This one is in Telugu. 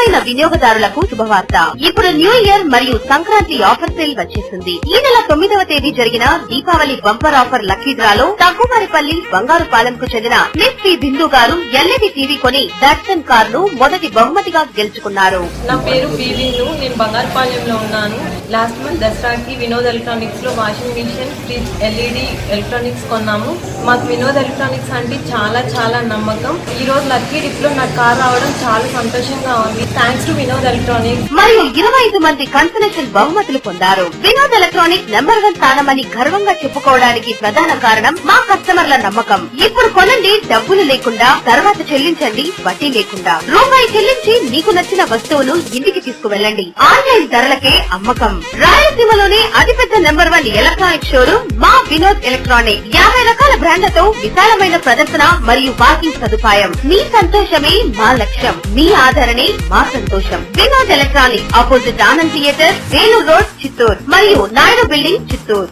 ప్రియమైన వినియోగదారులకు శుభవార్త. ఇప్పుడు న్యూ ఇయర్ మరియు సంక్రాంతి ఆఫర్ సేల్ వచ్చేసింది. ఈ నెల 9వ తేదీ జరిగిన దీపావళి బంపర్ ఆఫర్ లక్కీ డ్రాలో తగ్గుమారిపల్లి బంగారుపాలెంకు చెందిన మిస్ పి బిందు గారు ఎల్ఈడి టీవీ కొని దర్శన్ కార్ ను మొదటి బహుమతిగా గెలుచుకున్నారు. నా పేరు పి బిందు, నేను బంగారుపాలెంలో ఉన్నాను. లాస్ట్ మంత్ దసరాకి వినోద్ ఎలక్ట్రానిక్స్ లో washing machine, fridge, LED electronics కొన్నాము. మాకు వినోద్ ఎలక్ట్రానిక్స్ అంటే చాలా నమ్మకం. ఈ రోజు లక్కీ డిప్ లో నా కార్ రావడం చాలా సంతోషంగా ఉంది. Thanks to Vinod electronics. మరియు 25 మంది కన్సలేషన్ బహుమతులు పొందారు. వినోద్ ఎలక్ట్రానిక్స్ నెంబర్ 1 స్థానమని గర్వంగా చెప్పుకోవడానికి ప్రధాన కారణం మా కస్టమర్ల నమ్మకం. ఇప్పుడు కొనండి డబ్బులు లేకుండా, తర్వాత చెల్లించండి వడ్డీ లేకుండా. రూపాయి చెల్లించి మీకు నచ్చిన వస్తువును ఇంటికి తీసుకువెళ్ళండి. ఆన్లైన్ ధరలకే అమ్మకం. రాయలసీమలోనే అతిపెద్ద నెంబర్ 1 ఎలక్ట్రానిక్ షోరూమ్ మా వినోద్ ఎలక్ట్రానిక్. 50 రకాల బ్రాండ్లతో విశాలమైన ప్రదర్శన మరియు పార్కింగ్ సదుపాయం. మీ సంతోషమే మా లక్ష్యం, మీ ఆదరణే మా సంతోషం. Vinod electronic opposite Anand theatre, Vellore road, Chittoor మరియు నాయుడు బిల్డింగ్, చిత్తూరు.